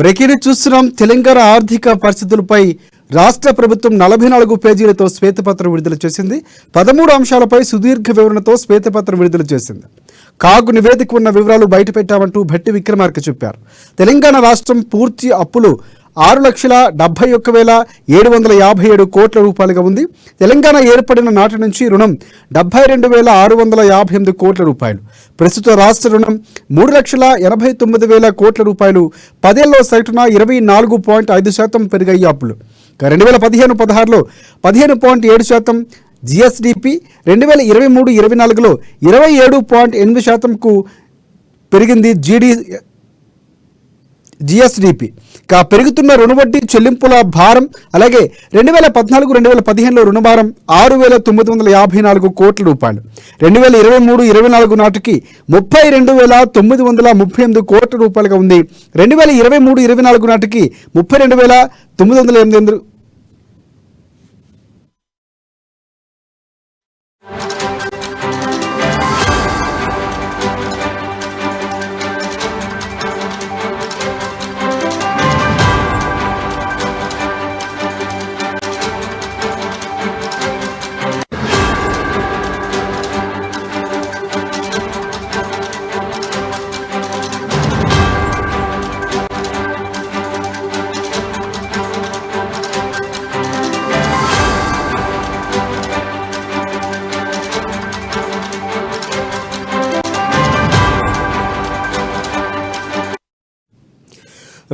Breaking చూస్తున్నాం. తెలంగాణ ఆర్థిక పరిస్థితులపై రాష్ట్ర ప్రభుత్వం 44 పేజీలతో శ్వేతపత్రం విడుదల చేసింది. 13 అంశాలపై సుదీర్ఘ వివరణతో శ్వేతపత్రం విడుదల చేసింది. కాగు నివేదిక ఉన్న వివరాలు బయటపెట్టామంటూ భట్టి విక్రమార్క చెప్పారు. తెలంగాణ రాష్ట్రం పూర్తి అప్పులు 6,71,757 కోట్ల రూపాయలుగా ఉంది. తెలంగాణ ఏర్పడిన నాటి నుంచి రుణం 72,658 కోట్ల రూపాయలు. ప్రస్తుత రాష్ట్ర రుణం 3,89,000 కోట్ల రూపాయలు. 10 ఏళ్లలో సగటున 24.5% పెరిగాయి అప్పులు. 2015-16లో 15.7% జిఎస్డిపి, 2023-24లో 27.8%కు పెరిగింది జిఎస్డిపి. పెరుగుతున్న రుణవడ్డీ చెల్లింపుల భారం, అలాగే 2014-2015లో రుణభారం 6,954 కోట్ల రూపాయలు. 2023-24 నాటికి 32,938 కోట్ల రూపాయలుగా ఉంది. 2023-24 నాటికి 32,988.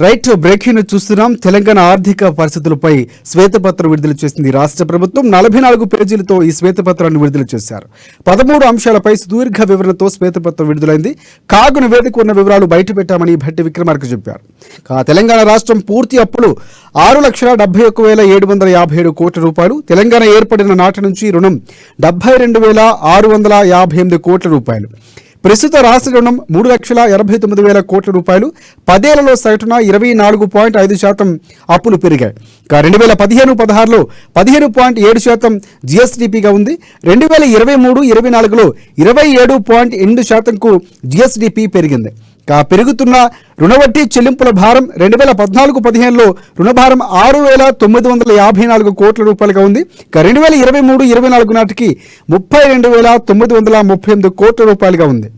రైట్, బ్రేకింగ్ చూస్తున్నాం. తెలంగాణ ఆర్థిక పరిస్థితులపై శ్వేతపత్రం విడుదల చేసింది రాష్ట్ర ప్రభుత్వం. 44 పేజీలతో ఈ శ్వేతపత్రాన్ని విడుదల చేశారు. 13 అంశాలపై సుదీర్ఘ వివరణతో శ్వేతపత్రం విడుదలైంది. కాగు నివేదిక ఉన్న వివరాలు బయటపెట్టామని భట్టి విక్రమార్క చెప్పారు. తెలంగాణ రాష్ట్రం పూర్తి అప్పులు 6,71,757 కోట్ల రూపాయలు. తెలంగాణ ఏర్పడిన నాటి నుంచి రుణం 72,658 కోట్ల రూపాయలు. ప్రస్తుత రాష్ట్ర రుణం 3,89,000 కోట్ల రూపాయలు. 10 ఏళ్లలో సగటున 24.5% అప్పులు పెరిగాయి. 2015-16లో 15.7% జిఎస్డిపిగా ఉంది. 2023-24లో 27.8%కు జిఎస్డిపి పెరిగింది. పెరుగుతున్న రుణవడ్డీ చెల్లింపుల భారం 2014-15లో రుణభారం 6,954 కోట్ల రూపాయలుగా ఉంది. 2023-24 నాటికి 32,938 కోట్ల రూపాయలుగా ఉంది.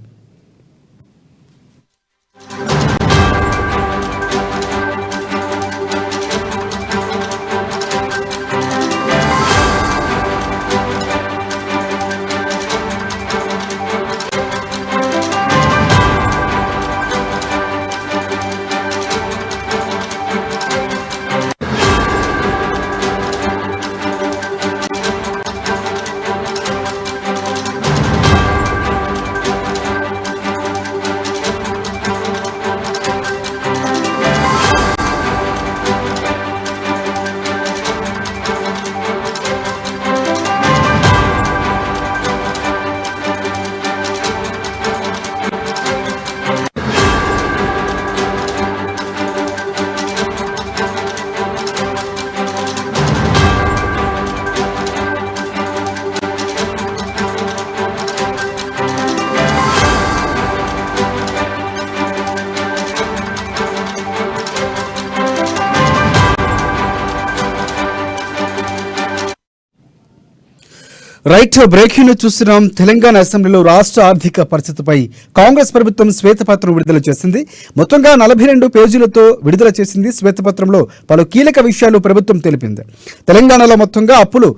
రైట్, బ్రేకింగ్ చూస్తున్నాం. తెలంగాణ అసెంబ్లీలో రాష్ట్ర ఆర్థిక పరిస్థితిపై కాంగ్రెస్ ప్రభుత్వం శ్వేతపత్రం విడుదల చేసింది. మొత్తంగా 42 పేజీలతో విడుదల చేసింది. శ్వేతపత్రంలో పలు కీలక విషయాలు ప్రభుత్వం తెలిపింది. తెలంగాణలో మొత్తంగా అప్పులు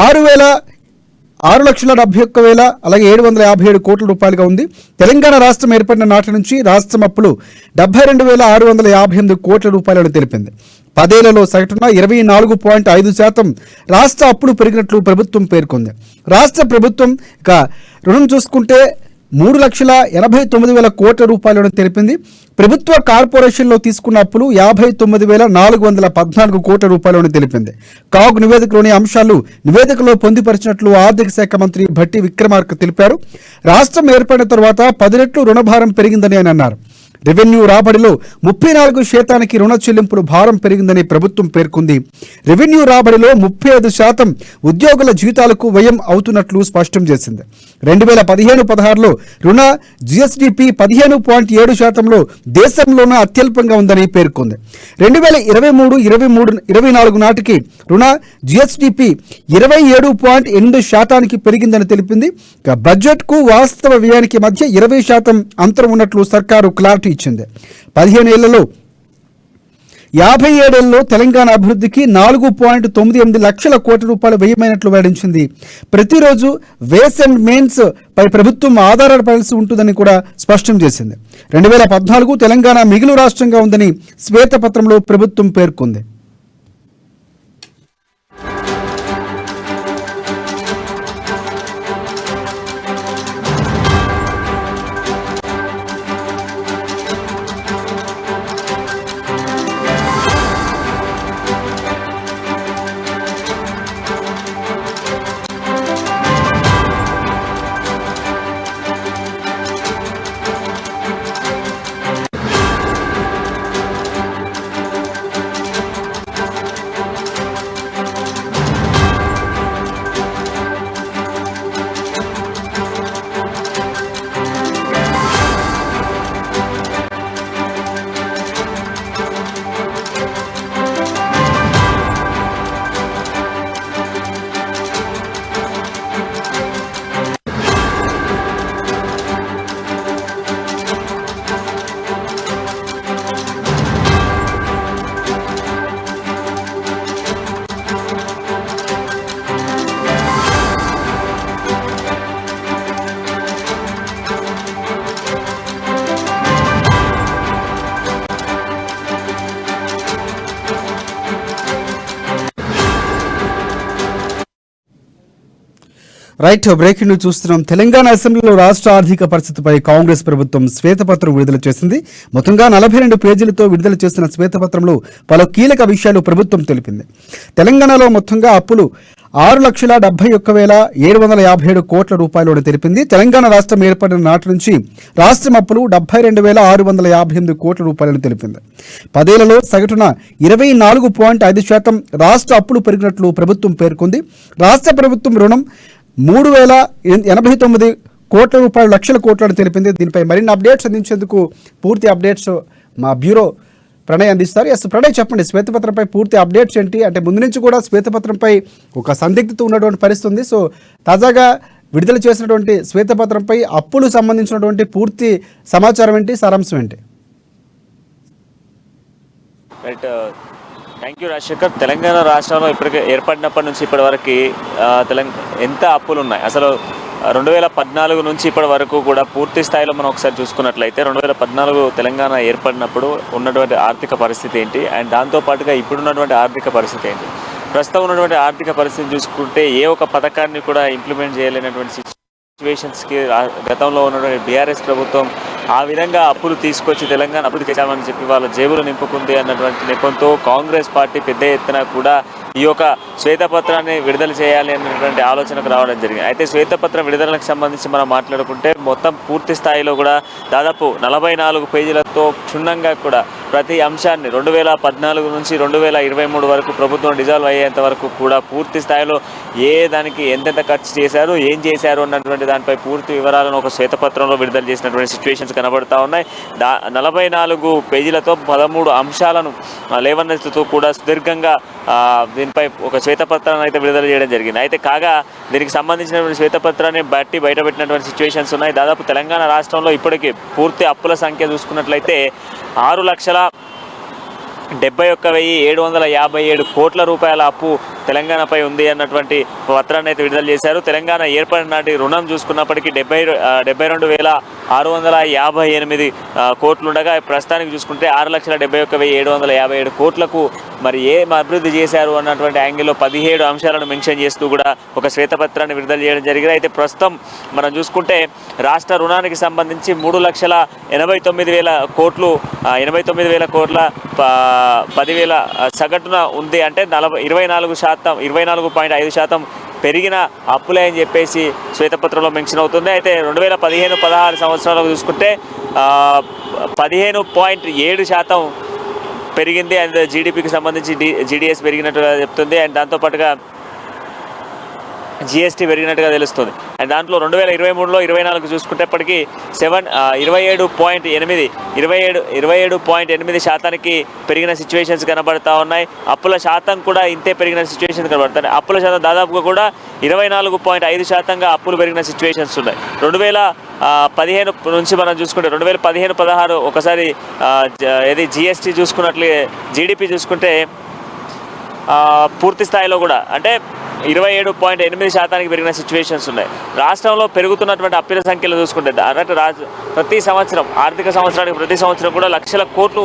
6,71,000 అలాగే 757 కోట్ల రూపాయలుగా ఉంది. తెలంగాణ రాష్ట్రం ఏర్పడిన నాటి నుంచి రాష్ట్రం అప్పులు 72,658 కోట్ల రూపాయలను తెలిపింది. 10 ఏళ్లలో సగటున 24.5% రాష్ట్ర అప్పులు పెరిగినట్లు ప్రభుత్వం పేర్కొంది. రాష్ట్ర ప్రభుత్వం రుణం చూసుకుంటే 3,89,000 కోట్ల రూపాయలను తెలిపింది. ప్రభుత్వ కార్పొరేషన్లో తీసుకున్న అప్పులు 59,414 కోట్ల రూపాయలను తెలిపింది. కాగు నివేదికలోని అంశాలు నివేదికలో పొందుపరిచినట్లు ఆర్థిక శాఖ మంత్రి భట్టి విక్రమార్క తెలిపారు. రాష్ట్రం ఏర్పడిన తర్వాత 10 రెట్లు రుణభారం పెరిగిందని ఆయన అన్నారు. రెవెన్యూ రాబడిలో 34% రుణ చెల్లింపుల భారం పెరిగిందని ప్రభుత్వం పేర్కొంది. రెవెన్యూ రాబడిలో 35% ఉద్యోగుల జీతాలకు వ్యయం అవుతున్నట్లు స్పష్టం చేసింది. 2015-16లో రుణ జిఎస్డిపి 15.7%లో దేశంలోనే అత్యల్పంగా ఉందని పేర్కొంది. 2023-24 నాటికి రుణ జిఎస్డిపి 27.8% పెరిగిందని తెలిపింది. బడ్జెట్కు వాస్తవ వ్యయానికి మధ్య 20% అంతరం ఉన్నట్లు సర్కారు క్లారిటీ ఇచ్చింది. 15 ఏళ్లలో 57 ఏళ్లలో తెలంగాణ అభివృద్ధికి 4.98 లక్షల కోట్ల రూపాయలు వ్యయమైనట్లు వెల్లడించింది. ప్రతిరోజు వేస్ అండ్ మెయిన్స్ పై ప్రభుత్వం ఆధారపడాల్సి ఉంటుందని కూడా స్పష్టం చేసింది. 2014 తెలంగాణ మిగులు రాష్ట్రంగా ఉందని శ్వేతపత్రంలో ప్రభుత్వం పేర్కొంది. రైట్, బ్రేకింగ్ న్యూస్ చూస్తున్నాం. తెలంగాణ అసెంబ్లీలో రాష్ట్ర ఆర్థిక పరిస్థితిపై కాంగ్రెస్ ప్రభుత్వం శ్వేతపత్రం విడుదల చేసింది. మొత్తంగా 42 పేజీలతో విడుదల చేసిన శ్వేతపత్రంలో పలు కీలక విషయాలు ప్రభుత్వం తెలిపింది. తెలంగాణలో మొత్తంగా అప్పులు 6,71,757 కోట్ల రూపాయలు అని తెలిపింది. తెలంగాణ రాష్ట్రం ఏర్పడిన నాటి నుంచి రాష్ట్రం అప్పులు 72,658 కోట్ల రూపాయలను తెలిపింది. 10 ఏళ్లలో సగటున 24.5% రాష్ట్ర అప్పులు పెరిగినట్లు ప్రభుత్వం పేర్కొంది. రాష్ట్ర ప్రభుత్వం రుణం 3,089 కోట్ల రూపాయలు లక్షల కోట్లను తెలిపింది. దీనిపై మరిన్ని అప్డేట్స్ అందించేందుకు పూర్తి అప్డేట్స్ మా బ్యూరో ప్రణయ్ అందిస్తారు. ఎస్ ప్రణయ్, చెప్పండి, శ్వేతపత్రంపై పూర్తి అప్డేట్స్ ఏంటి? అంటే ముందు నుంచి కూడా శ్వేతపత్రంపై ఒక సందిగ్ధత ఉన్నటువంటి పరిస్థితి ఉంది. సో తాజాగా విడుదల చేసినటువంటి శ్వేతపత్రంపై అప్పులు సంబంధించినటువంటి పూర్తి సమాచారం ఏంటి, సారాంశం ఏంటి? Right, thank you Rajasekhar. Telangana రాష్ట్రంలో ఇప్పటికే ఏర్పడినప్పటి నుంచి ఇప్పటి వరకు ఎంత అప్పులు ఉన్నాయి? అసలు 2014 నుంచి ఇప్పటి వరకు కూడా పూర్తి స్థాయిలో మనం ఒకసారి చూసుకున్నట్లయితే 2014 తెలంగాణ ఏర్పడినప్పుడు ఉన్నటువంటి ఆర్థిక పరిస్థితి ఏంటి, అండ్ దాంతోపాటుగా ఇప్పుడున్నటువంటి ఆర్థిక పరిస్థితి ఏంటి, ప్రస్తుతం ఉన్నటువంటి ఆర్థిక పరిస్థితిని చూసుకుంటే ఏ ఒక్క పథకాన్ని కూడా ఇంప్లిమెంట్ చేయలేనటువంటి సిచ్యువేషన్స్కి గతంలో ఉన్నటువంటి బీఆర్ఎస్ ప్రభుత్వం ఆ విధంగా అప్పులు తీసుకొచ్చి తెలంగాణ అభివృద్ధి చేశామని చెప్పి వాళ్ళ జేబులు నింపుకుంది అన్నటువంటి నెపంతో కాంగ్రెస్ పార్టీ పెద్ద ఎత్తున కూడా ఈ యొక్క శ్వేతపత్రాన్ని విడుదల చేయాలి అనేటువంటి ఆలోచనకు రావడం జరిగింది. అయితే శ్వేతపత్రం విడుదలకు సంబంధించి మనం మాట్లాడుకుంటే మొత్తం పూర్తి స్థాయిలో కూడా దాదాపు 44 పేజీలతో క్షుణ్ణంగా కూడా ప్రతి అంశాన్ని 2014 నుంచి 2023 వరకు ప్రభుత్వం డిజాల్వ్ అయ్యేంత వరకు కూడా పూర్తి స్థాయిలో ఏ దానికి ఎంతెంత ఖర్చు చేశారు, ఏం చేశారు అన్నటువంటి దానిపై పూర్తి వివరాలను ఒక శ్వేతపత్రంలో విడుదల చేసినటువంటి సిచ్యువేషన్స్ కనబడతా ఉన్నాయి. 44 పేజీలతో 13 అంశాలను లేవనెత్తుతూ కూడా సుదీర్ఘంగా దీనిపై ఒక శ్వేతపత్రాన్ని అయితే విడుదల చేయడం జరిగింది. అయితే కాగా దీనికి సంబంధించినటువంటి శ్వేతపత్రాన్ని బట్టి బయటపెట్టినటువంటి సిచ్యువేషన్స్ ఉన్నాయి. దాదాపు తెలంగాణ రాష్ట్రంలో ఇప్పటికీ పూర్తి అప్పుల సంఖ్య చూసుకున్నట్లయితే 6,71,757 కోట్ల రూపాయల అప్పు తెలంగాణపై ఉంది అన్నటువంటి పత్రాన్ని అయితే విడుదల చేశారు. తెలంగాణ ఏర్పడిన నాటి రుణం చూసుకున్నప్పటికీ 72,658 కోట్లుండగా ప్రస్తుతానికి చూసుకుంటే 6,71,757 కోట్లకు మరి ఏం అభివృద్ధి చేశారు అన్నటువంటి యాంగిల్లో 17 అంశాలను మెన్షన్ చేస్తూ కూడా ఒక శ్వేతపత్రాన్ని విడుదల చేయడం జరిగింది. అయితే ప్రస్తుతం మనం చూసుకుంటే రాష్ట్ర రుణానికి సంబంధించి 3,89,000 కోట్లు 89,000 కోట్ల 10,000 సగటున ఉంది. అంటే 24.5% పెరిగిన అప్పులే అని చెప్పేసి శ్వేతపత్రంలో మెన్షన్ అవుతుంది. అయితే 2015-16 సంవత్సరాలకు చూసుకుంటే 15.7% పెరిగింది. అండ్ జీడిపికి సంబంధించి జీడిఎస్ పెరిగినట్టుగా చెప్తుంది. అండ్ దాంతోపాటుగా జిఎస్టీ పెరిగినట్టుగా తెలుస్తుంది. అండ్ దాంట్లో 2023లో 24 చూసుకునేప్పటికీ 27.8% పెరిగిన సిచ్యువేషన్స్ కనబడతా ఉన్నాయి. అప్పుల శాతం కూడా ఇంతే పెరిగిన సిచ్యువేషన్స్ కనబడతాయి. అప్పుల శాతం దాదాపుగా కూడా 24.5%గా అప్పులు పెరిగిన సిచ్యువేషన్స్ ఉన్నాయి. 2015 నుంచి మనం చూసుకుంటే 2015-16 ఒకసారి ఏది జిఎస్టీ చూసుకున్నట్లే జీడిపి చూసుకుంటే పూర్తి స్థాయిలో కూడా అంటే 27.8% పెరిగిన సిచ్యువేషన్స్ ఉన్నాయి. రాష్ట్రంలో పెరుగుతున్నటువంటి అప్పుల సంఖ్యలు చూసుకుంటే అన్నట్టు ప్రతి సంవత్సరం ఆర్థిక సంవత్సరానికి ప్రతి సంవత్సరం కూడా లక్షల కోట్లు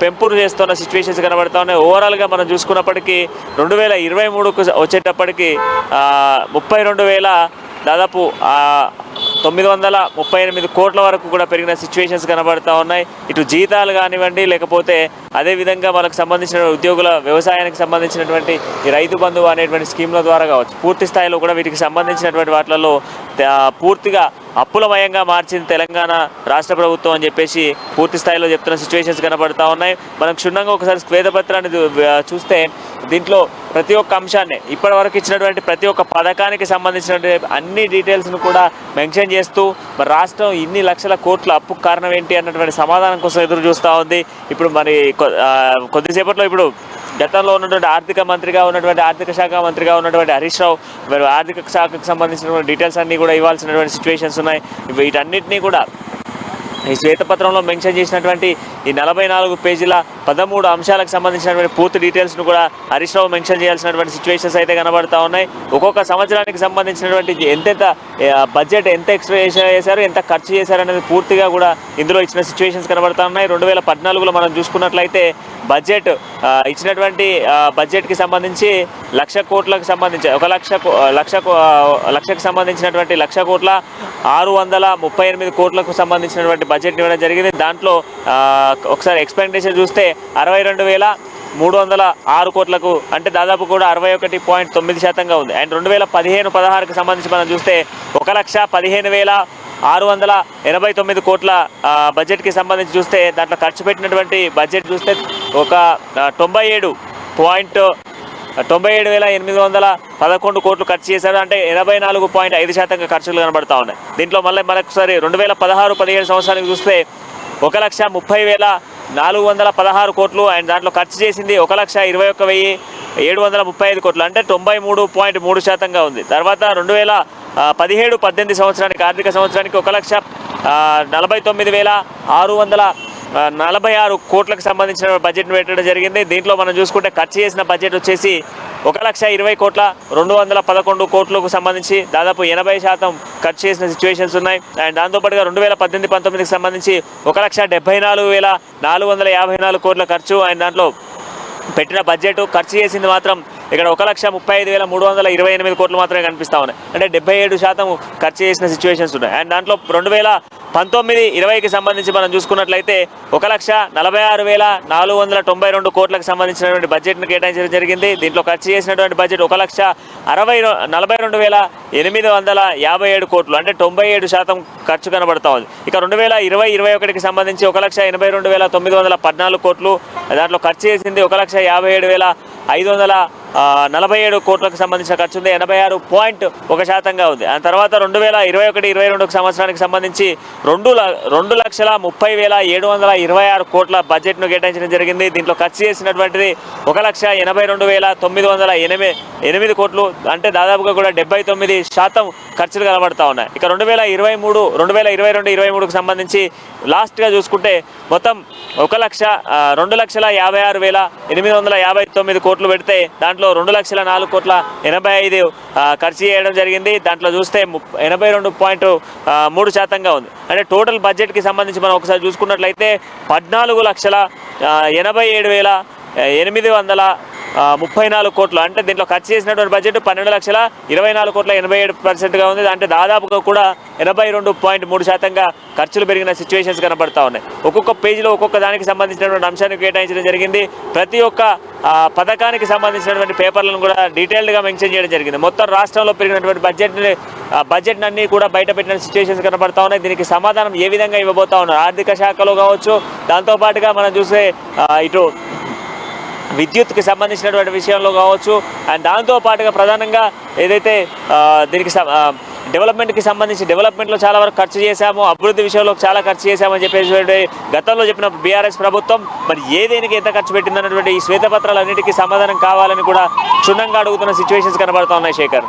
పెంపుడు చేస్తున్న సిచ్యువేషన్స్ కనబడతా ఉన్నాయి. ఓవరాల్గా మనం చూసుకున్నప్పటికీ 2023కు వచ్చేటప్పటికి 32,000 దాదాపు 938 కోట్ల వరకు కూడా పెరిగిన సిచ్యువేషన్స్ కనబడతా ఉన్నాయి. ఇటు జీతాలు కానివ్వండి, లేకపోతే అదేవిధంగా మనకు సంబంధించిన ఉద్యోగుల వ్యవసాయానికి సంబంధించినటువంటి ఈ రైతు బంధువు అనేటువంటి స్కీమ్ల ద్వారా కావచ్చు, పూర్తి స్థాయిలో కూడా వీటికి సంబంధించినటువంటి వాటిలలో పూర్తిగా అప్పులమయంగా మార్చింది తెలంగాణ రాష్ట్ర ప్రభుత్వం అని చెప్పేసి పూర్తి స్థాయిలో చెప్తున్న సిచ్యువేషన్స్ కనబడతా ఉన్నాయి. మనం క్షుణ్ణంగా ఒకసారి శ్వేతపత్రాన్ని చూస్తే దీంట్లో ప్రతి ఒక్క అంశాన్ని ఇప్పటి వరకు ఇచ్చినటువంటి ప్రతి ఒక్క పథకానికి సంబంధించినటువంటి అన్ని డీటెయిల్స్ను కూడా మెన్షన్ చేస్తూ మరి రాష్ట్రం ఇన్ని లక్షల కోట్ల అప్పుకు కారణం ఏంటి అన్నటువంటి సమాధానం కోసం ఎదురు చూస్తూ ఉంది. ఇప్పుడు మరి కొద్దిసేపట్లో ఇప్పుడు గతంలో ఉన్నటువంటి ఆర్థిక శాఖ మంత్రిగా ఉన్నటువంటి హరీష్ రావు మరి ఆర్థిక శాఖకు సంబంధించినటువంటి డీటెయిల్స్ అన్నీ కూడా ఇవ్వాల్సినటువంటి సిచ్యువేషన్స్ ఉన్నాయి. వీటన్నిటినీ కూడా ఈ శ్వేతపత్రంలో మెన్షన్ చేసినటువంటి ఈ 44 పేజీల 13 అంశాలకు సంబంధించినటువంటి పూర్తి డీటెయిల్స్ను కూడా హరీష్ రావు మెన్షన్ చేయాల్సినటువంటి సిచ్యువేషన్స్ అయితే కనబడతా ఉన్నాయి. ఒక్కొక్క సంవత్సరానికి సంబంధించినటువంటి ఎంతెంత బడ్జెట్ ఎంత ఎక్స్ట్రా చేశారు, ఎంత ఖర్చు చేశారు అనేది పూర్తిగా కూడా ఇందులో ఇచ్చిన సిచ్యువేషన్స్ కనబడతా ఉన్నాయి. 2014లో మనం చూసుకున్నట్లయితే బడ్జెట్ ఇచ్చినటువంటి బడ్జెట్కి సంబంధించి 1,00,000 కోట్లకు సంబంధించి 1,00,000కు సంబంధించినటువంటి 1,00,000 కోట్ల 638 కోట్లకు సంబంధించినటువంటి బడ్జెట్ ఇవ్వడం జరిగింది. దాంట్లో ఒకసారి ఎక్స్పెండిచర్ చూస్తే 62,306 కోట్లకు అంటే దాదాపు కూడా 61.9%గా ఉంది. అండ్ 2015-16కి సంబంధించి మనం చూస్తే 1,15,689 కోట్ల బడ్జెట్కి సంబంధించి చూస్తే దాంట్లో ఖర్చు పెట్టినటువంటి బడ్జెట్ చూస్తే ఒక 97,811 కోట్లు ఖర్చు చేశారు. అంటే 84.5% ఖర్చులు కనబడతా ఉన్నాయి. దీంట్లో మళ్ళీ మనఒకసారి 2016-17 సంవత్సరానికి చూస్తే 1,30,416 కోట్లు అండ్ దాంట్లో ఖర్చు చేసింది 1,21,735 కోట్లు అంటే 93.3%గా ఉంది. తర్వాత 2017-18 సంవత్సరానికి ఆర్థిక సంవత్సరానికి 1,49,646 కోట్లకు సంబంధించిన బడ్జెట్ను పెట్టడం జరిగింది. దీంట్లో మనం చూసుకుంటే ఖర్చు చేసిన బడ్జెట్ వచ్చేసి 1,20,211 కోట్లకు సంబంధించి దాదాపు 80% ఖర్చు చేసిన సిచ్యువేషన్స్ ఉన్నాయి. అండ్ దాంతోపాటుగా 2018-19కి సంబంధించి 1,74,454 కోట్ల ఖర్చు అండ్ దాంట్లో పెట్టిన బడ్జెట్ ఖర్చు చేసింది మాత్రం ఇక్కడ 1,35,328 కోట్లు మాత్రమే కనిపిస్తూ ఉన్నాయి. అంటే 77% ఖర్చు చేసిన సిచ్యువేషన్స్ ఉన్నాయి. అండ్ దాంట్లో 2019-20కి సంబంధించి మనం చూసుకున్నట్లయితే 1,46,492 కోట్లకు సంబంధించినటువంటి బడ్జెట్ను కేటాయించడం జరిగింది. దీంట్లో ఖర్చు చేసినటువంటి బడ్జెట్ 1,42,857 కోట్లు అంటే 97% ఖర్చు కనబడతా ఉంది. ఇక 2020-21కి సంబంధించి 1,82,914 కోట్లు దాంట్లో ఖర్చు చేసింది 1,50,547 కోట్లకు సంబంధించిన ఖర్చు ఉంది. 86.1%గా ఉంది. ఆ తర్వాత 2021-22 సంవత్సరానికి సంబంధించి 2,30,30,726 కోట్ల బడ్జెట్ను కేటాయించడం జరిగింది. దీంట్లో ఖర్చు చేసినటువంటిది 1,82,908 కోట్లు అంటే దాదాపుగా కూడా 79% ఖర్చులు కనబడతా ఉన్నాయి. ఇక 2022-23కు సంబంధించి లాస్ట్గా చూసుకుంటే మొత్తం 2,56,859 కోట్లు పెడితే దాంట్లో 2,04,85 ఖర్చు చేయడం జరిగింది. దాంట్లో చూస్తే 82.3%గా ఉంది. అంటే టోటల్ బడ్జెట్కి సంబంధించి మనం ఒకసారి చూసుకున్నట్లయితే 14,87,800 34 కోట్లు. అంటే దీంట్లో ఖర్చు చేసినటువంటి బడ్జెట్ 12,24,87%గా ఉంది. అంటే దాదాపుగా కూడా 82.3% ఖర్చులు పెరిగిన సిచ్యువేషన్స్ కనబడతా ఉన్నాయి. ఒక్కొక్క పేజీలో ఒక్కొక్క దానికి సంబంధించినటువంటి అంశాన్ని కేటాయించడం జరిగింది. ప్రతి ఒక్క పథకానికి సంబంధించినటువంటి పేపర్లను కూడా డీటెయిల్డ్గా మెన్షన్ చేయడం జరిగింది. మొత్తం రాష్ట్రంలో పెరిగినటువంటి బడ్జెట్ అన్ని కూడా బయట పెట్టిన సిచ్యువేషన్స్ కనబడతా ఉన్నాయి. దీనికి సమాధానం ఏ విధంగా ఇవ్వబోతా ఉన్నారు ఆర్థిక శాఖలో కావచ్చు, దాంతోపాటుగా మనం చూసే ఇటు విద్యుత్కి సంబంధించినటువంటి విషయంలో కావచ్చు, అండ్ దాంతోపాటుగా ప్రధానంగా ఏదైతే దీనికి డెవలప్మెంట్కి సంబంధించి డెవలప్మెంట్లో చాలా వరకు ఖర్చు చేశాము, అభివృద్ధి విషయంలో చాలా ఖర్చు చేశామని చెప్పేసి గతంలో చెప్పిన బీఆర్ఎస్ ప్రభుత్వం మరి ఏదేనికి ఎంత ఖర్చు పెట్టిందన్నటువంటి ఈ శ్వేతపత్రాలన్నిటికీ సమాధానం కావాలని కూడా క్షుణ్ణంగా అడుగుతున్న సిచ్యువేషన్స్ కనబడుతూ ఉన్నాయి శేఖర్.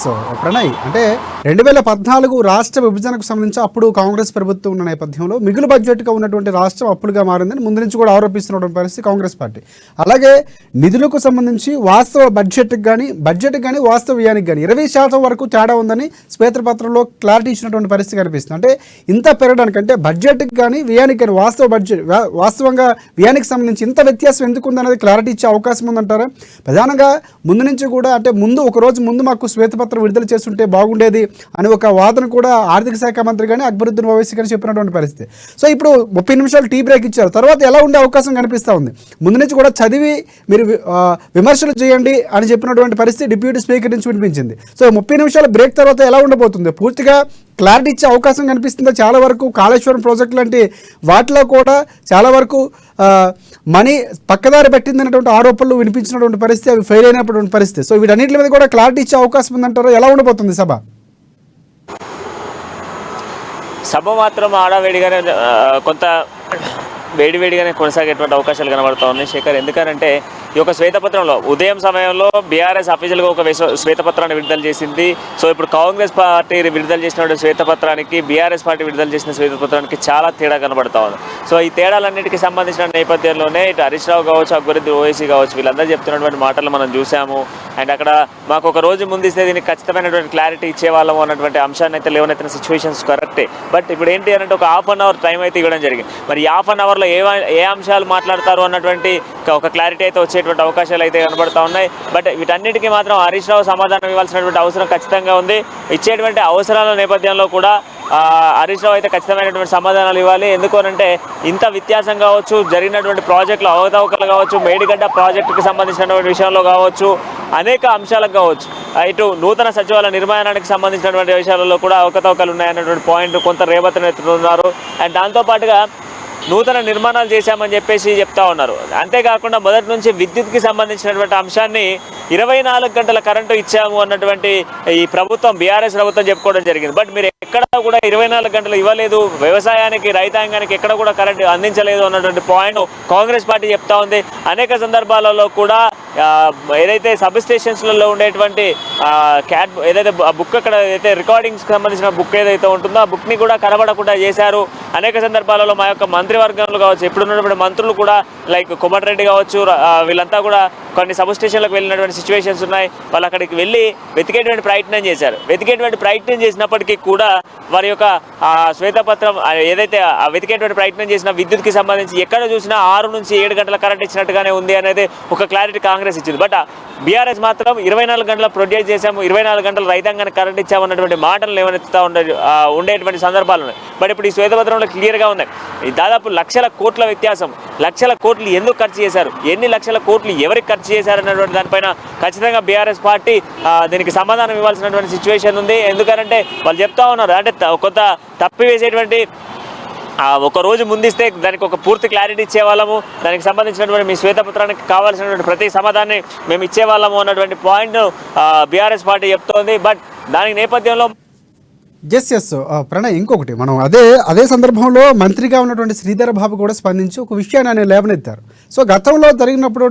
సో ప్రణయ్, అంటే 2014 రాష్ట్ర విభజనకు సంబంధించి అప్పుడు కాంగ్రెస్ ప్రభుత్వం ఉన్న నేపథ్యంలో మిగులు బడ్జెట్గా ఉన్నటువంటి రాష్ట్రం అప్పులుగా మారిందని ముందు నుంచి కూడా ఆరోపిస్తున్నటువంటి పరిస్థితి కాంగ్రెస్ పార్టీ. అలాగే నిధులకు సంబంధించి వాస్తవ బడ్జెట్కి కానీ వాస్తవ వ్యయానికి కానీ 20% వరకు తేడా ఉందని శ్వేతపత్రంలో క్లారిటీ ఇచ్చినటువంటి పరిస్థితి కనిపిస్తుంది. అంటే ఇంత పెరగడానికి అంటే బడ్జెట్కి కానీ వ్యయానికి కానీ వాస్తవంగా వ్యయానికి సంబంధించి ఇంత వ్యత్యాసం ఎందుకు ఉందనేది క్లారిటీ ఇచ్చే అవకాశం ఉందంటారా? ప్రధానంగా ముందు నుంచి కూడా అంటే ఒక రోజు ముందు మాకు శ్వేతపత్రం విడుదల చేస్తుంటే బాగుండేది అని ఒక వాదన కూడా ఆర్థిక శాఖ మంత్రి కానీ అక్బరుద్దీన్ ఓవైసీ కానీ చెప్పినటువంటి పరిస్థితి. సో ఇప్పుడు 30 నిమిషాలు టీ బ్రేక్ ఇచ్చారు, తర్వాత ఎలా ఉండే అవకాశం కనిపిస్తూ ఉంది? ముందు నుంచి కూడా చదివి మీరు విమర్శలు చేయండి అని చెప్పినటువంటి పరిస్థితి డిప్యూటీ స్పీకర్ నుంచి వినిపించింది. సో 30 నిమిషాల బ్రేక్ తర్వాత ఎలా ఉండబోతుంది? పూర్తిగా క్లారిటీ ఇచ్చే అవకాశం కనిపిస్తుందా? చాలా వరకు కాళేశ్వరం ప్రాజెక్ట్ లాంటి వాటిలో కూడా చాలా వరకు మనీ పక్కదారి పెట్టిందనేటువంటి ఆరోపణలు వినిపించినటువంటి పరిస్థితి, అవి ఫెయిల్ అయినటువంటి పరిస్థితి. సో వీటన్నిటి మీద కూడా క్లారిటీ ఇచ్చే అవకాశం ఉందంటారు. ఎలా ఉండబోతుంది సభ మాత్రం ఆడవేడిగానే కొంత వేడివేడిగానే కొనసాగేటువంటి అవకాశాలు కనబడుతూ ఉన్నాయి శేఖర్. ఎందుకంటే ఈ యొక్క శ్వేతపత్రంలో ఉదయం సమయంలో బీఆర్ఎస్ అఫీషియల్గా ఒక శ్వేతపత్రాన్ని విడుదల చేసింది. సో ఇప్పుడు కాంగ్రెస్ పార్టీ విడుదల చేసినటువంటి శ్వేతపత్రానికి బీఆర్ఎస్ పార్టీ విడుదల చేసిన శ్వేతపత్రానికి చాలా తేడా కనబడతా ఉంది. సో ఈ తేడాలన్నిటికీ సంబంధించిన నేపథ్యంలోనే ఇటు హరీష్ రావు కావచ్చు, అక్బరుద్దీన్ ఓవైసీ కావచ్చు, వీళ్ళందరూ చెప్తున్నటువంటి మాటలు మనం చూసాము. అండ్ అక్కడ మాకు ఒక రోజు ముందిస్తే దీనికి ఖచ్చితమైనటువంటి క్లారిటీ ఇచ్చేవాళ్ళము అన్నటువంటి అంశాన్ని అయితే లేవనెత్తిన సిచ్యువేషన్స్ కరెక్టే. బట్ ఇప్పుడు ఏంటి అంటే ఒక ½ అన్ అవర్ టైం అయితే ఇవ్వడం జరిగింది. మరి ఈ ½ అన్ అవర్లో ఏ అంశాలు మాట్లాడతారు అన్నటువంటి ఒక క్లారిటీ అయితే వచ్చేటువంటి అవకాశాలు అయితే కనబడతా ఉన్నాయి. బట్ వీటన్నిటికీ మాత్రం హరీష్ రావు సమాధానం ఇవ్వాల్సినటువంటి అవసరం ఖచ్చితంగా ఉంది. ఇచ్చేటువంటి అవసరాల నేపథ్యంలో కూడా హరీష్ రావు అయితే ఖచ్చితమైనటువంటి సమాధానాలు ఇవ్వాలి. ఎందుకనంటే ఇంత వ్యత్యాసం కావచ్చు, జరిగినటువంటి ప్రాజెక్టులు అవకతవకలు కావచ్చు, మేడిగడ్డ ప్రాజెక్టుకి సంబంధించినటువంటి విషయంలో కావచ్చు, అనేక అంశాలకు కావచ్చు, ఇటు నూతన సచివాలయ నిర్మాణానికి సంబంధించినటువంటి విషయాలలో కూడా అవకతవకలు ఉన్నాయన్నటువంటి పాయింట్ కొంత రేవతనెత్తుతున్నారు. అండ్ దాంతోపాటుగా నూతన నిర్మాణాలు చేశామని చెప్పేసి చెప్తా ఉన్నారు. అంతేకాకుండా మొదటి నుంచి విద్యుత్కి సంబంధించినటువంటి అంశాన్ని 24 గంటల కరెంటు ఇచ్చాము అన్నటువంటి ఈ ప్రభుత్వం బీఆర్ఎస్ ప్రభుత్వం చెప్పుకోవడం జరిగింది. బట్ మీరు ఎక్కడ కూడా 24 గంటలు ఇవ్వలేదు, వ్యవసాయానికి రైతాంగానికి ఎక్కడ కూడా కరెంటు అందించలేదు అన్నటువంటి పాయింట్ కాంగ్రెస్ పార్టీ చెప్తా ఉంది. అనేక సందర్భాలలో కూడా ఏదైతే సబ్ స్టేషన్స్లలో ఉండేటువంటి ఏదైతే బుక్ అక్కడ ఏదైతే రికార్డింగ్స్కి సంబంధించిన బుక్ ఏదైతే ఉంటుందో ఆ బుక్ని కూడా కనబడకుండా చేశారు. అనేక సందర్భాలలో మా యొక్క మంత్రివర్గంలో కావచ్చు, ఇప్పుడున్నటువంటి మంత్రులు కూడా లైక్ కోమటిరెడ్డి కావచ్చు, వీళ్ళంతా కూడా కొన్ని సబ్ స్టేషన్లకు వెళ్ళినటువంటి సిచ్యువేషన్స్ ఉన్నాయి. వాళ్ళు అక్కడికి వెళ్ళి వెతికేటువంటి ప్రయత్నం చేశారు. వెతికేటువంటి ప్రయత్నం చేసినప్పటికీ కూడా వారి యొక్క శ్వేతపత్రం ఏదైతే వెతికేటువంటి ప్రయత్నం చేసిన విద్యుత్కి సంబంధించి ఎక్కడ చూసినా 6 నుంచి 7 గంటల కరెంట్ ఇచ్చినట్టుగానే ఉంది అనేది ఒక క్లారిటీ కాంగ్రెస్ ఇచ్చింది. బట్ బీఆర్ఎస్ మాత్రం 24 గంటల ప్రొడ్యూస్ చేశాము, 24 గంటలు రైతాంగానికి కరెంట్ ఇచ్చామన్నటువంటి మాటలు ఏమనెత్తుతూ ఉండేటువంటి సందర్భాలు ఉన్నాయి. బట్ ఇప్పుడు ఈ శ్వేతపత్రంలో క్లియర్గా ఉన్నాయి. దాదాపు లక్షల కోట్ల వ్యత్యాసం, లక్షల కోట్లు ఎందుకు ఖర్చు చేశారు, ఎన్ని లక్షల కోట్లు ఎవరికి ఖర్చు చేశారన్నటువంటి దానిపైన ఖచ్చితంగా బీఆర్ఎస్ పార్టీ దీనికి సమాధానం ఇవ్వాల్సినటువంటి సిచ్యువేషన్ ఉంది. ఎందుకంటే వాళ్ళు చెప్తా ఉన్నారు అంటే కొంత తప్పివేసేటువంటి ఒక రోజు ముందిస్తే దానికి ఒక పూర్తి క్లారిటీ ఇచ్చేవాళ్ళము, దానికి సంబంధించినటువంటి మీ శ్వేతపత్రానికి కావాల్సినటువంటి ప్రతి సమాధానాన్ని మేము ఇచ్చేవాళ్ళము అన్నటువంటి పాయింట్ బీఆర్ఎస్ పార్టీ చెప్తోంది. బట్ దానికి నేపథ్యంలో ఎస్ ప్రణయ్, ఇంకొకటి మనం అదే సందర్భంలో మంత్రిగా ఉన్నటువంటి శ్రీధర్ బాబు కూడా స్పందించి ఒక విషయాన్ని ఆయన లేవనెత్తారు. సో గతంలో జరిగినప్పుడు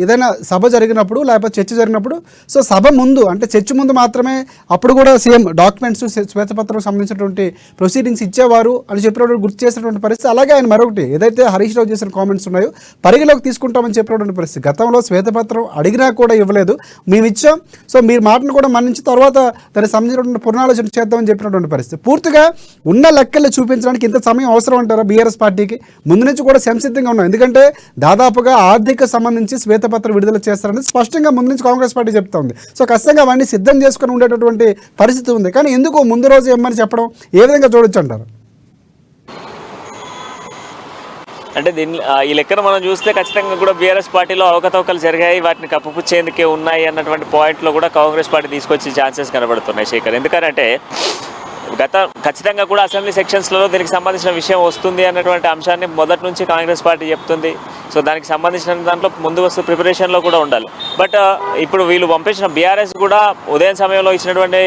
ఏదైనా సభ జరిగినప్పుడు లేకపోతే చర్చ జరిగినప్పుడు సో సభ ముందు అంటే చర్చ ముందు మాత్రమే అప్పుడు కూడా సీఎం డాక్యుమెంట్స్ శ్వేతపత్రం సంబంధించినటువంటి ప్రొసీడింగ్స్ ఇచ్చేవారు అని చెప్పినటువంటి గుర్తు చేసినటువంటి పరిస్థితి. అలాగే ఆయన మరొకటి ఏదైతే హరీష్ రావు చేసిన కామెంట్స్ ఉన్నాయో పరిగణలోకి తీసుకుంటామని చెప్పినటువంటి పరిస్థితి. గతంలో శ్వేతపత్రం అడిగినా కూడా ఇవ్వలేదు, మేము ఇచ్చాం, సో మీరు మాటను కూడా మన్నించి తర్వాత దానికి సంబంధించినటువంటి పునరాలోచన చేద్దామని చెప్పినటువంటి ఉన్నటువంటి పరిస్థితి. పూర్తిగా ఉన్న లెక్కలు చూపించడానికి ఇంత సమయం అవసరం అంటారా బీఆర్ఎస్ పార్టీకి? ముందు నుంచి కూడా సంసిద్ధంగా ఉన్నాం, ఎందుకంటే దాదాపుగా ఆర్థిక సంబంధించి శ్వేతపత్రం విడుదల చేస్తారని స్పష్టంగా ముందు నుంచి కాంగ్రెస్ పార్టీ చెప్తా ఉంది. సో ఖచ్చితంగా అవన్నీ సిద్ధం చేసుకుని ఉండేటటువంటి పరిస్థితి ఉంది. కానీ ఎందుకు ముందు రోజు ఏమని చెప్పడం, ఏ విధంగా చూడొచ్చు అంటారు? అంటే ఈ లెక్కను మనం చూస్తే ఖచ్చితంగా కూడా బీఆర్ఎస్ పార్టీలో అవకతవకలు జరిగాయి, వాటిని కప్పుపుచ్చేందుకే ఉన్నాయి అన్నటువంటి పాయింట్లో కూడా కాంగ్రెస్ పార్టీ తీసుకొచ్చే ఛాన్సెస్ కనబడుతున్నాయి శేఖర్. ఎందుకంటే ఖచ్చితంగా కూడా అసెంబ్లీ సెక్షన్స్లలో దీనికి సంబంధించిన విషయం వస్తుంది అన్నటువంటి అంశాన్ని మొదటి నుంచి కాంగ్రెస్ పార్టీ చెప్తుంది. సో దానికి సంబంధించిన దాంట్లో ముందు వస్తు ప్రిపరేషన్లో కూడా ఉండాలి. బట్ ఇప్పుడు వీళ్ళు పంపించిన బీఆర్ఎస్ కూడా ఉదయం సమయంలో ఇచ్చినటువంటి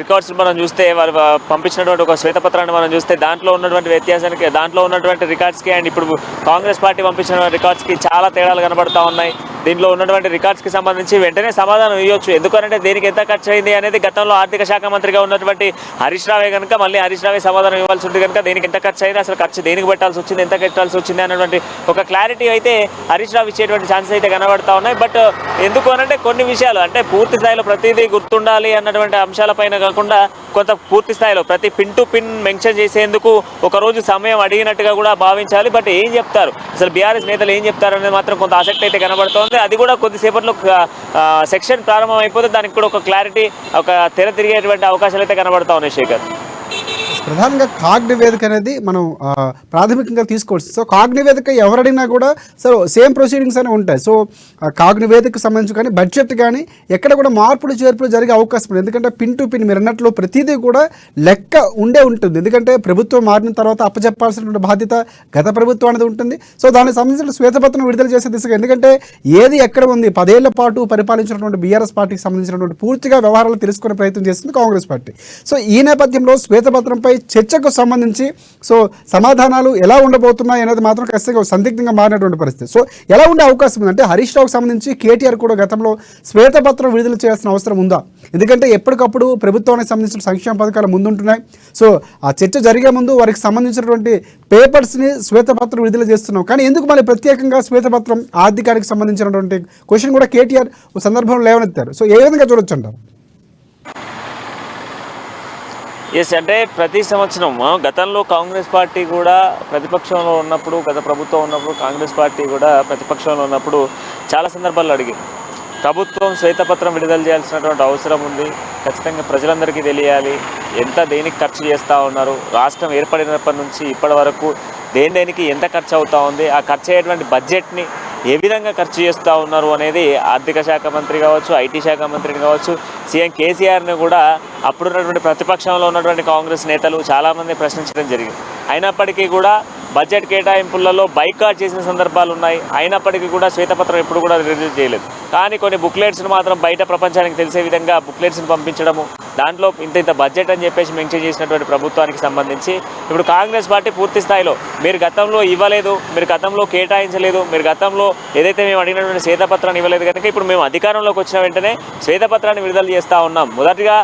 రికార్డ్స్ మనం చూస్తే, వాళ్ళు పంపించినటువంటి ఒక శ్వేతపత్రాన్ని మనం చూస్తే దాంట్లో ఉన్నటువంటి వ్యత్యాసానికి, దాంట్లో ఉన్నటువంటి రికార్డ్స్కి అండ్ ఇప్పుడు కాంగ్రెస్ పార్టీ పంపించిన రికార్డ్స్కి చాలా తేడాలు కనబడతా ఉన్నాయి. దీంట్లో ఉన్నటువంటి రికార్డ్స్కి సంబంధించి వెంటనే సమాధానం ఇవ్వచ్చు. ఎందుకంటే దేనికి ఎంత ఖర్చు అయింది అనేది గతంలో ఆర్థిక శాఖ మంత్రిగా ఉన్నటువంటి హరీష్ రావే కనుక మళ్ళీ హరీష్ రావే సమాధానం ఇవ్వాల్సి ఉంటుంది. కనుక దేనికి ఎంత ఖర్చు అయింది, అసలు ఖర్చు దేనికి పెట్టాల్సి వచ్చింది, ఎంత కట్టాల్సి వచ్చింది అన్నటువంటి ఒక క్లారిటీ అయితే హరీష్ రావు ఇచ్చేటువంటి ఛాన్సెస్ అయితే కనబడతా ఉన్నాయి. బట్ ఎందుకు అనంటే కొన్ని విషయాలు అంటే పూర్తి స్థాయిలో ప్రతిదీ గుర్తుండాలి అన్నటువంటి అంశాలపైన కాకుండా కొంత పూర్తి స్థాయిలో ప్రతి పిన్ టు పిన్ మెన్షన్ చేసేందుకు ఒకరోజు సమయం అడిగినట్టుగా కూడా భావించాలి. బట్ ఏం చెప్తారు అసలు బీఆర్ఎస్ నేతలు ఏం చెప్తారు అనేది మాత్రం కొంత ఆసక్తి అయితే కనబడుతోంది. అది కూడా కొద్దిసేపట్లో సెక్షన్ ప్రారంభం అయిపోతే దానికి కూడా ఒక క్లారిటీ, ఒక తెర తిరిగేటువంటి అవకాశాలు అయితే కనబడతా ఉన్నాయి శేఖర్. ప్రధానంగా కాగ్ నివేదిక అనేది మనం ప్రాథమికంగా తీసుకోవచ్చు. సో కాగ్ నివేదిక ఎవరడినా కూడా సేమ్ ప్రొసీడింగ్స్ అనే ఉంటాయి. సో కాగ్ నివేదికకు సంబంధించి కానీ బడ్జెట్ కానీ ఎక్కడ కూడా మార్పులు చేర్పులు జరిగే అవకాశం ఉంది. ఎందుకంటే పిన్ టు పిన్ మీరు అన్నట్లు ప్రతిదీ కూడా లెక్క ఉంటుంది. ఎందుకంటే ప్రభుత్వం మారిన తర్వాత అప్పచెప్పాల్సినటువంటి బాధ్యత గత ప్రభుత్వం అనేది ఉంటుంది. సో దానికి సంబంధించిన శ్వేతపత్రం విడుదల చేసే దిశగా, ఎందుకంటే ఏది ఎక్కడ ఉంది, 10 ఏళ్ల పాటు పరిపాలించినటువంటి బీఆర్ఎస్ పార్టీకి సంబంధించినటువంటి పూర్తిగా వ్యవహారాలు తెలుసుకునే ప్రయత్నం చేస్తుంది కాంగ్రెస్ పార్టీ. సో ఈ నేపథ్యంలో శ్వేతపత్రంపై చర్చకు సంబంధించి సమాధానాలు ఎలా ఉండబోతున్నాయి అనేది మాత్రం ఖచ్చితంగా సందిగ్ధంగా మారినటువంటి పరిస్థితి. సో ఎలా ఉండే అవకాశం ఉంది అంటే హరీష్ రావుకు సంబంధించి కేటీఆర్ కూడా గతంలో శ్వేతపత్రం విడుదల చేయాల్సిన అవసరం ఉందా? ఎందుకంటే ఎప్పటికప్పుడు ప్రభుత్వానికి సంబంధించిన సంక్షేమ పథకాలు ముందుంటున్నాయి. సో ఆ చర్చ జరిగే ముందు వారికి సంబంధించినటువంటి పేపర్స్ని శ్వేతపత్రం విడుదల చేస్తున్నాం. కానీ ఎందుకు మళ్ళీ ప్రత్యేకంగా శ్వేతపత్రం ఆర్థికానికి సంబంధించినటువంటి క్వశ్చన్ కూడా కేటీఆర్ సందర్భంలో లేవనెత్తారు. సో ఏ విధంగా చూడొచ్చు అంటారు? ఎస్, అంటే ప్రతి సంవత్సరం గతంలో కాంగ్రెస్ పార్టీ కూడా ప్రతిపక్షంలో ఉన్నప్పుడు, గత ప్రభుత్వం ఉన్నప్పుడు కాంగ్రెస్ పార్టీ కూడా ప్రతిపక్షంలో ఉన్నప్పుడు చాలా సందర్భాల్లో అడిగింది ప్రభుత్వం శ్వేతపత్రం విడుదల చేయాల్సినటువంటి అవసరం ఉంది, ఖచ్చితంగా ప్రజలందరికీ తెలియాలి ఎంత దేనికి ఖర్చు చేస్తూ ఉన్నారు, రాష్ట్రం ఏర్పడినప్పటి నుంచి ఇప్పటి వరకు దేనికి ఎంత ఖర్చు అవుతూ ఉంది, ఆ ఖర్చు అయ్యేటువంటి బడ్జెట్ని ఏ విధంగా ఖర్చు చేస్తూ ఉన్నారు అనేది ఆర్థిక శాఖ మంత్రి కావచ్చు, ఐటీ శాఖ మంత్రిని కావచ్చు, సీఎం కేసీఆర్ని కూడా అప్పుడున్నటువంటి ప్రతిపక్షంలో ఉన్నటువంటి కాంగ్రెస్ నేతలు చాలామంది ప్రశ్నించడం జరిగింది. అయినప్పటికీ కూడా బడ్జెట్ కేటాయింపులలో బైకాట్ చేసిన సందర్భాలు ఉన్నాయి. అయినప్పటికీ కూడా శ్వేతపత్రం ఎప్పుడు కూడా రిలీజ్ చేయలేదు. కానీ కొన్ని బుక్లెట్స్ని మాత్రం బయట ప్రపంచానికి తెలిసే విధంగా బుక్లెట్స్ని పంపించడము, దాంట్లో ఇంత బడ్జెట్ అని చెప్పేసి మెన్షన్ చేసినటువంటి ప్రభుత్వానికి సంబంధించి ఇప్పుడు కాంగ్రెస్ పార్టీ పూర్తి స్థాయిలో మీరు గతంలో ఇవ్వలేదు, మీరు గతంలో కేటాయించలేదు, మీరు గతంలో ఏదైతే మేము అడిగినటువంటి శ్వేతపత్రాన్ని ఇవ్వలేదు కనుక ఇప్పుడు మేము అధికారంలోకి వచ్చిన వెంటనే శ్వేతపత్రాన్ని విడుదల చేస్తూ ఉన్నాం. మొదటిగా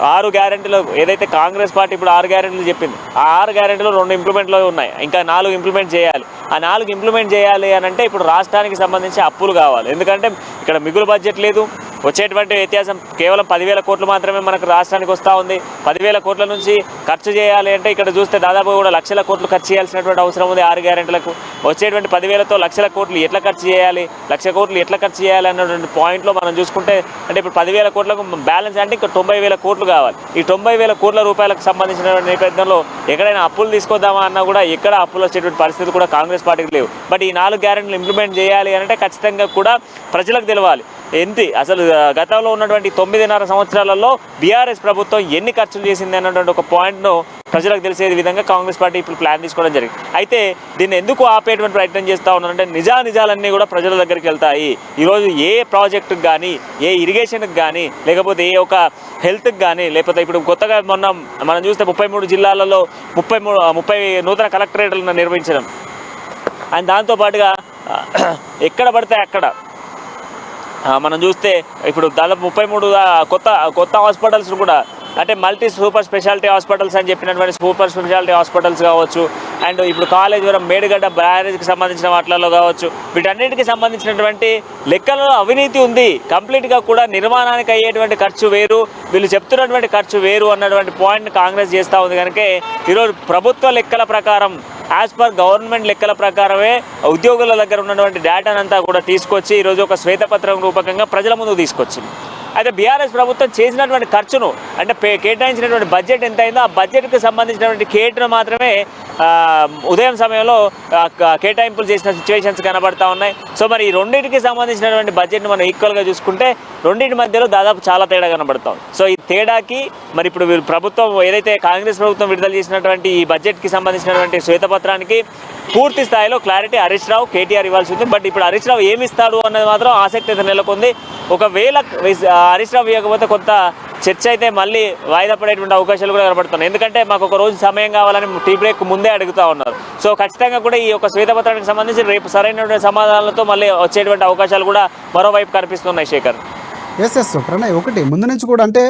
6 గ్యారెంటీలు ఏదైతే కాంగ్రెస్ పార్టీ ఇప్పుడు 6 గ్యారెంటీలు చెప్పింది, ఆ 6 గ్యారెంటీలో 2 ఇంప్లిమెంట్లో ఉన్నాయి, ఇంకా 4 ఇంప్లిమెంట్ చేయాలి. ఆ 4 ఇంప్లిమెంట్ చేయాలి అని అంటే ఇప్పుడు రాష్ట్రానికి సంబంధించి అప్పులు కావాలి. ఎందుకంటే ఇక్కడ మిగులు బడ్జెట్ లేదు, వచ్చేటువంటి వ్యత్యాసం కేవలం 10,000 కోట్లు మాత్రమే మనకు రాష్ట్రానికి వస్తూ ఉంది. 10,000 కోట్ల నుంచి ఖర్చు చేయాలి అంటే ఇక్కడ చూస్తే దాదాపు కూడా లక్షల కోట్లు ఖర్చు చేయాల్సినటువంటి అవసరం ఉంది 6 గ్యారెంటీలకు. వచ్చేటువంటి 10,000తో లక్షల కోట్లు ఎట్లా ఖర్చు చేయాలి, 1,00,000 కోట్లు ఎట్లా ఖర్చు చేయాలి అన్నటువంటి పాయింట్లో మనం చూసుకుంటే అంటే ఇప్పుడు 10,000 కోట్లకు బ్యాలెన్స్ అంటే ఇంకా 90,000 కోట్లు కావాలి. ఈ 90,000 కోట్ల రూపాయలకు సంబంధించిన నేపథ్యంలో ఎక్కడైనా అప్పులు తీసుకొద్దామా అన్నా కూడా ఎక్కడ అప్పులు వచ్చేటువంటి పరిస్థితి కూడా కాంగ్రెస్ పార్టీకి లేవు. బట్ ఈ 4 గ్యారెంటీలు ఇంప్లిమెంట్ చేయాలి అంటే ఖచ్చితంగా కూడా ప్రజలకు తెలవాలి ఏంటి అసలు గతంలో ఉన్నటువంటి 9.5 సంవత్సరాలలో బీఆర్ఎస్ ప్రభుత్వం ఎన్ని ఖర్చులు చేసింది అన్నటువంటి ఒక పాయింట్ను ప్రజలకు తెలిసే విధంగా కాంగ్రెస్ పార్టీ ఇప్పుడు ప్లాన్ తీసుకోవడం జరిగింది. అయితే దీన్ని ఎందుకు ఆపేటువంటి ప్రయత్నం చేస్తూ ఉన్నారంటే నిజాలన్నీ కూడా ప్రజల దగ్గరికి వెళ్తాయి. ఈరోజు ఏ ప్రాజెక్టుకు కానీ, ఏ ఇరిగేషన్కి కానీ, లేకపోతే ఏ ఒక హెల్త్కి కానీ, లేకపోతే ఇప్పుడు కొత్తగా మొన్న మనం చూస్తే 33 జిల్లాలలో 30 నూతన కలెక్టరేట్లను నిర్వహించడం అండ్ దాంతోపాటుగా ఎక్కడ పడితే అక్కడ మనం చూస్తే ఇప్పుడు దాదాపు 33 కొత్త హాస్పిటల్స్ కూడా అంటే మల్టీ సూపర్ స్పెషాలిటీ హాస్పిటల్స్ అని చెప్పినటువంటి సూపర్ స్పెషాలిటీ హాస్పిటల్స్ కావచ్చు, అండ్ ఇప్పుడు కాలేజీవరం మేడిగడ్డ బ్యారేజ్కి సంబంధించిన వాటిలలో కావచ్చు, వీటన్నిటికి సంబంధించినటువంటి లెక్కలలో అవినీతి ఉంది. కంప్లీట్గా కూడా నిర్మాణానికి అయ్యేటువంటి ఖర్చు వేరు, వీళ్ళు చెప్తున్నటువంటి ఖర్చు వేరు అన్నటువంటి పాయింట్ని కాంగ్రెస్ చేస్తూ ఉంది. కనుక ఈరోజు ప్రభుత్వ లెక్కల ప్రకారం, యాజ్ పర్ గవర్నమెంట్ లెక్కల ప్రకారమే ఉద్యోగుల దగ్గర ఉన్నటువంటి డేటానంతా కూడా తీసుకొచ్చి ఈరోజు ఒక శ్వేతపత్రం రూపకంగా ప్రజల ముందుకు తీసుకొచ్చింది. అయితే బీఆర్ఎస్ ప్రభుత్వం చేసినటువంటి ఖర్చును, అంటే కేటాయించినటువంటి బడ్జెట్ ఎంత అయిందో ఆ బడ్జెట్కి సంబంధించినటువంటి కేటును మాత్రమే ఉదయం సమయంలో కేటాయింపులు చేసిన సిచ్యువేషన్స్ కనబడతా ఉన్నాయి. సో మరి ఈ రెండింటికి సంబంధించినటువంటి బడ్జెట్ని మనం ఈక్వల్గా చూసుకుంటే రెండింటి మధ్యలో దాదాపు చాలా తేడా కనబడతాం. సో ఈ తేడాకి మరి ఇప్పుడు ప్రభుత్వం ఏదైతే కాంగ్రెస్ ప్రభుత్వం విడుదల చేసినటువంటి ఈ బడ్జెట్కి సంబంధించినటువంటి శ్వేతపత్రానికి పూర్తి స్థాయిలో క్లారిటీ హరీష్ రావు, కేటీఆర్ ఇవ్వాల్సి ఉంది. బట్ ఇప్పుడు హరీష్ రావు ఏమి ఇస్తాడు అన్నది మాత్రం ఆసక్తి అయితే నెలకొంది. ఒకవేళ హరీష్ రావు ఇవ్వకపోతే కొంత చర్చ అయితే మళ్ళీ వాయిదా పడేటువంటి అవకాశాలు కూడా కనబడుతున్నాయి. ఎందుకంటే మాకు ఒక రోజు సమయం కావాలని టీ బ్రేక్ ముందే అడుగుతూ ఉన్నారు. సో ఖచ్చితంగా కూడా ఈ యొక్క శ్వేతపత్రానికి సంబంధించి రేపు సరైనటువంటి సమాధానాలతో మళ్ళీ వచ్చేటువంటి అవకాశాలు కూడా మరోవైపు కనిపిస్తున్నాయి. శేఖర్, ఎస్ ప్రణయ్, ఒకటి ముందు నుంచి కూడా అంటే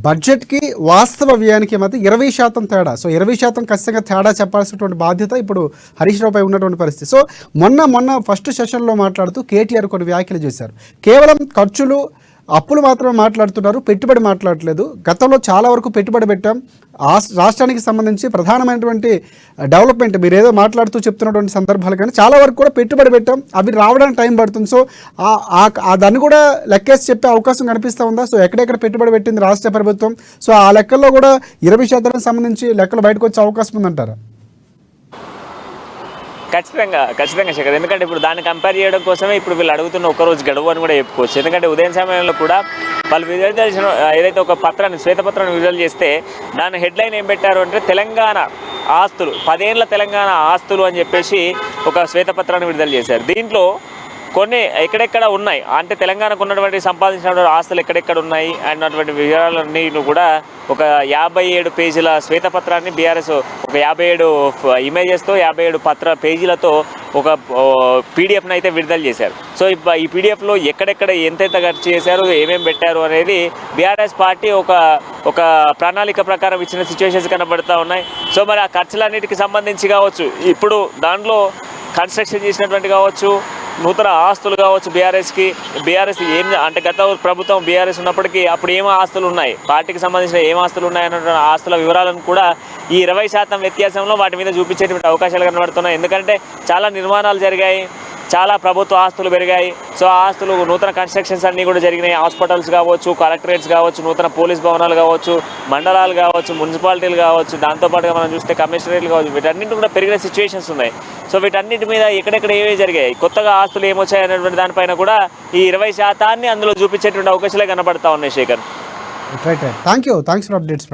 బడ్జెట్కి వాస్తవ వ్యయానికి మధ్య 20% తేడా. సో 20% ఖచ్చితంగా తేడా చెప్పాల్సినటువంటి బాధ్యత ఇప్పుడు హరీష్ రావుపై ఉన్నటువంటి పరిస్థితి. సో మొన్న ఫస్ట్ సెషన్లో మాట్లాడుతూ కేటీఆర్ కొన్ని వ్యాఖ్యలు చేశారు. కేవలం ఖర్చులు, అప్పులు మాత్రమే మాట్లాడుతున్నారు, పెట్టుబడి మాట్లాడలేదు. గతంలో చాలా వరకు పెట్టుబడి పెట్టాం, రాష్ట్రానికి సంబంధించి ప్రధానమైనటువంటి డెవలప్మెంట్ మీరు ఏదో మాట్లాడుతూ చెప్తున్నటువంటి సందర్భాలు కానీ చాలా వరకు కూడా పెట్టుబడి పెట్టాం, అవి రావడానికి టైం పడుతుంది. సో దాన్ని కూడా లెక్కేసి చెప్పే అవకాశం కనిపిస్తూ ఉందా? సో ఎక్కడెక్కడ పెట్టుబడి పెట్టింది రాష్ట్ర ప్రభుత్వం, సో ఆ లెక్కల్లో కూడా 20% సంబంధించి లెక్కలు బయటకు వచ్చే అవకాశం ఉందంటారా? ఖచ్చితంగా శేఖర్, ఎందుకంటే ఇప్పుడు దాన్ని కంపేర్ చేయడం కోసమే ఇప్పుడు వీళ్ళు అడుగుతున్న ఒకరోజు గడువు అని కూడా చెప్పుకోవచ్చు. ఎందుకంటే ఉదయం సమయంలో కూడా వాళ్ళు విడుదల చేసిన ఏదైతే ఒక పత్రాన్ని, శ్వేతపత్రాన్ని విడుదల చేస్తే దాని హెడ్లైన్ ఏం పెట్టారు అంటే తెలంగాణ ఆస్తులు, 10 ఏళ్ల తెలంగాణ ఆస్తులు అని చెప్పేసి ఒక శ్వేతపత్రాన్ని విడుదల చేశారు. దీంట్లో కొన్ని ఎక్కడెక్కడ ఉన్నాయి అంటే తెలంగాణకు ఉన్నటువంటి సంపాదించినటువంటి ఆస్తులు ఎక్కడెక్కడ ఉన్నాయి అన్నటువంటి వివరాలన్నీ కూడా ఒక 57 పేజీల శ్వేతపత్రాన్ని బీఆర్ఎస్ ఒక 57 ఇమేజెస్తో 57 పేజీలతో ఒక పీడిఎఫ్ని అయితే విడుదల చేశారు. సో ఈ పీడిఎఫ్లో ఎక్కడెక్కడ ఎంతెంత ఖర్చు చేశారు, ఏమేమి పెట్టారు అనేది బీఆర్ఎస్ పార్టీ ఒక ప్రణాళిక ప్రకారం ఇచ్చిన సిచ్యువేషన్స్ కనబడుతూ ఉన్నాయి. సో మరి ఆ ఖర్చులన్నిటికి సంబంధించి కావచ్చు, ఇప్పుడు దాంట్లో కన్స్ట్రక్షన్ చేసినటువంటి కావచ్చు, నూతన ఆస్తులు కావచ్చు, బీఆర్ఎస్ ఏం అంటే గత ప్రభుత్వం బీఆర్ఎస్ ఉన్నప్పటికీ అప్పుడు ఏమో ఆస్తులు ఉన్నాయి, పార్టీకి సంబంధించిన ఏం ఆస్తులు ఉన్నాయన్న ఆస్తుల వివరాలను కూడా ఈ 20% వ్యత్యాసంలో వాటి మీద చూపించేటువంటి అవకాశాలు కనబడుతున్నాయి. ఎందుకంటే చాలా నిర్మాణాలు జరిగాయి, చాలా ప్రభుత్వ ఆస్తులు పెరిగాయి. సో ఆ ఆస్తులు, నూతన కన్స్ట్రక్షన్స్ అన్నీ కూడా జరిగినాయి. హాస్పిటల్స్ కావచ్చు, కలెక్టరేట్స్ కావచ్చు, నూతన పోలీస్ భవనాలు కావచ్చు, మండలాలు కావచ్చు, మున్సిపాలిటీలు కావచ్చు, దాంతోపాటుగా మనం చూస్తే కమిషనరేట్లు కావచ్చు, వీటన్నింటి కూడా పెరిగిన సిచ్యువేషన్స్ ఉన్నాయి. సో వీటన్నిటి మీద ఎక్కడెక్కడ ఏమేమి జరిగాయి, కొత్తగా ఆస్తులు ఏమొచ్చాయి అనేటువంటి దానిపైన కూడా ఈ 20% అందులో చూపించేటువంటి అవకాశాలే కనబడతా ఉన్నాయి. Shekhar, right. Thanks for updates.